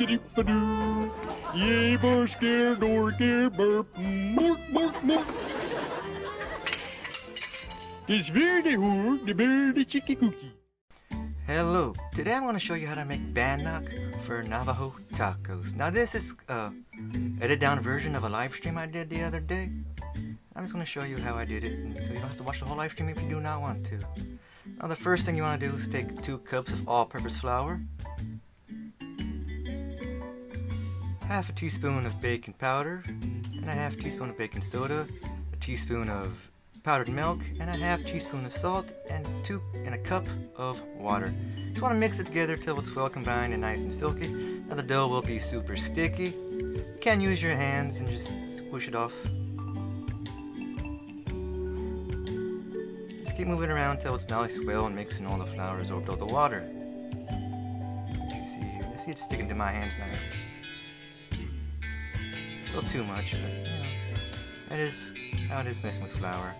Dip-a-doo. Yay for scared or scared burp. Mork, mork, mork. This very hoor, the birdie chicky cookie. Hello, today I'm going to show you how to make Bannock for Navajo tacos. Now this is a edited down version of a live stream I did the other day. I'm just going to show you how I did it, so you don't have to watch the whole live stream if you do not want to. Now the first thing you want to do is take 2 cups of all-purpose flour, half a teaspoon of baking powder, and a half teaspoon of baking soda, a teaspoon of powdered milk, and a half teaspoon of salt, and a cup of water. Just want to mix it together till it's well combined and nice and silky. Now the dough will be super sticky. You can use your hands and just squish it off. Just keep moving around till it's nice well and mixing all the flour absorbed all the water. As you see here, I see it's sticking to my hands nice. A little too much, but you know, that is how it is messing with flour.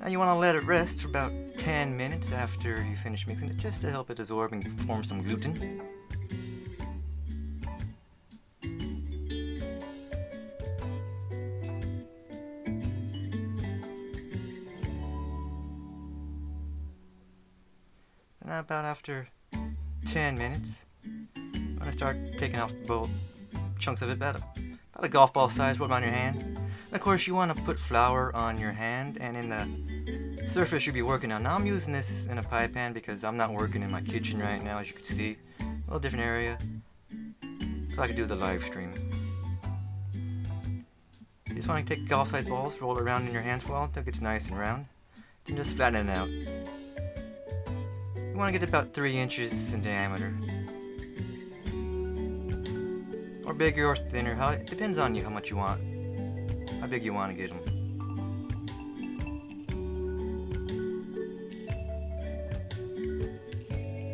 Now you want to let it rest for about 10 minutes after you finish mixing it, just to help it absorb and form some gluten. And about after 10 minutes, I'm going to start taking off both chunks of it, about a golf ball size, rub it on your hand. And of course you want to put flour on your hand and in the surface you'll be working on. Now I'm using this in a pie pan because I'm not working in my kitchen right now, as you can see. A little different area, so I can do the live stream. You just want to take golf size balls, roll it around in your hands for a while until it gets nice and round. Then just flatten it out. You want to get about 3 inches in diameter. Or bigger or thinner, it depends on you how much you want. How big you want to get them.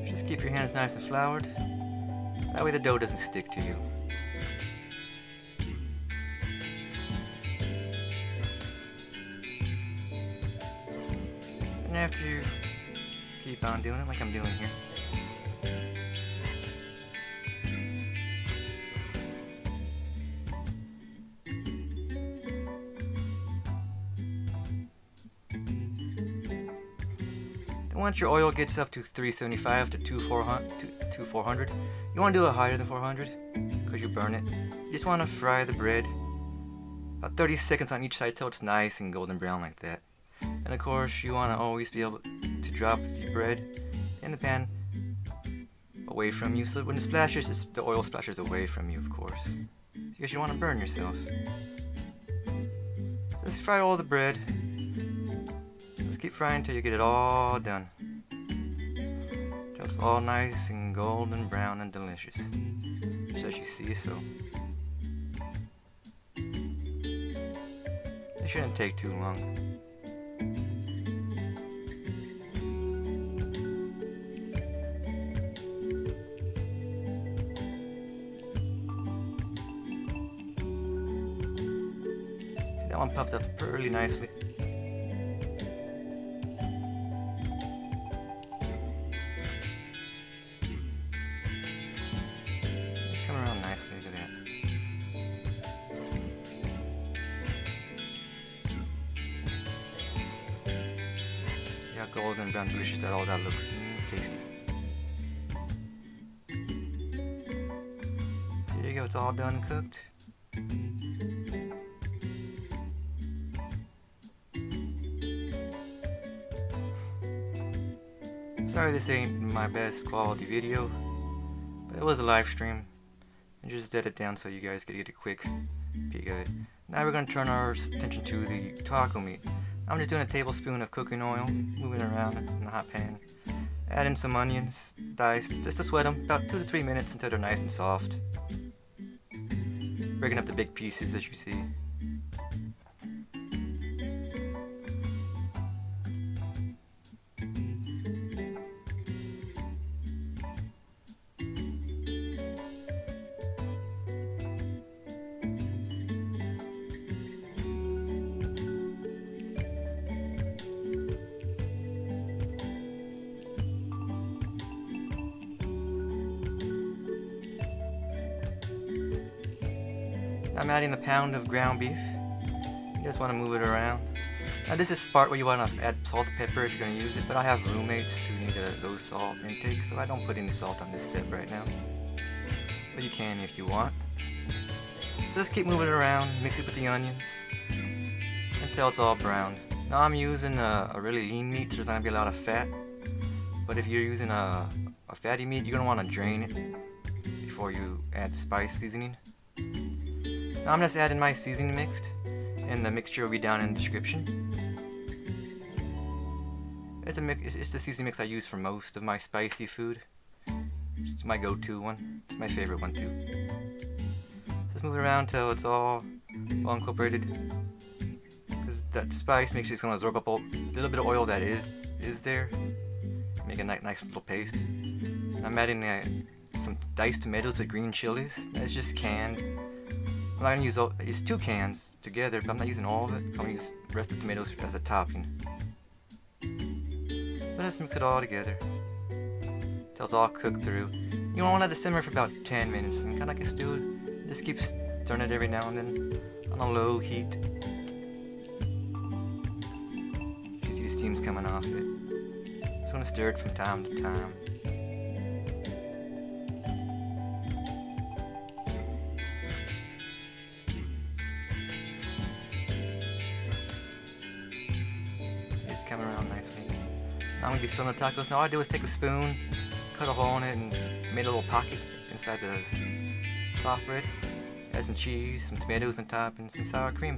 Just keep your hands nice and floured. That way the dough doesn't stick to you. And after you just keep on doing it like I'm doing here. Once your oil gets up to 375 to 400, you want to do it higher than 400 because you burn it. You just want to fry the bread about 30 seconds on each side till it's nice and golden brown like that. And of course you want to always be able to drop the bread in the pan away from you, so when it splashes, the oil splashes away from you, of course, because you want to burn yourself. Just fry all the bread. Just keep frying until you get it all done. Till it's all nice and golden brown and delicious. Just as you see, so. It shouldn't take too long. That one puffed up really nicely. Golden brown delicious that all that looks tasty. So there you go, it's all done and cooked. Sorry this ain't my best quality video, but it was a live stream. I just did it down so you guys could get a quick peek of it. Now we're going to turn our attention to the taco meat. I'm just doing a tablespoon of cooking oil, moving it around in the hot pan. Add in some onions, diced, just to sweat them, about 2 to 3 minutes until they're nice and soft. Breaking up the big pieces as you see. I'm adding a pound of ground beef. You just want to move it around. Now this is the part where you want to add salt and pepper if you're going to use it, but I have roommates who need a low salt intake, so I don't put any salt on this step right now. But you can if you want. Just keep moving it around, mix it with the onions until it's all browned. Now I'm using a really lean meat, so there's not going to be a lot of fat. But if you're using a fatty meat, you're going to want to drain it before you add the spice seasoning. Now I'm just adding my seasoning mixed, and the mixture will be down in the description. It's the seasoning mix I use for most of my spicy food. It's my go-to one. It's my favorite one too. Just move it around till it's all well incorporated. Because that spice makes it's gonna absorb up a little bit of oil that is there. Make a nice little paste. I'm adding some diced tomatoes with green chilies. It's just canned. I'm not gonna use 2 cans together, but I'm not using all of it. I'm gonna use the rest of the tomatoes as a topping. But let's mix it all together until it's all cooked through. You want to let it simmer for about 10 minutes and kind of like a stew. Just keep stirring it every now and then on a low heat. You see the steam's coming off it. Just want to stir it from time to time. It's coming around nicely. Now I'm going to be filling the tacos. Now all I do is take a spoon, cut a hole in it, and just made a little pocket inside the soft bread. Add some cheese, some tomatoes on top, and some sour cream.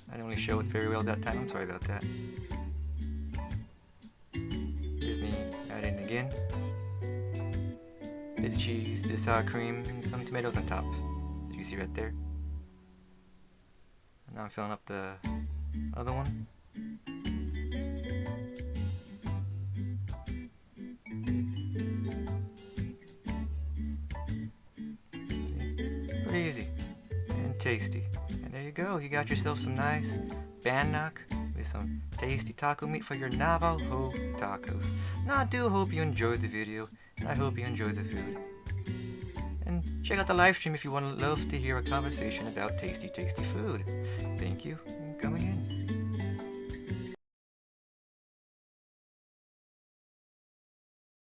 I didn't really show it very well that time. I'm sorry about that. Here's me adding it again. Bit of cheese, bit of sour cream, and some tomatoes on top. As you see right there. And now I'm filling up the other one. Pretty easy and tasty. And there you go. You got yourself some nice Bannock with some tasty taco meat for your Navajo tacos. Now I do hope you enjoyed the video, and I hope you enjoyed the food. And check out the live stream if you want to love to hear a conversation about tasty food. Thank you, and come again.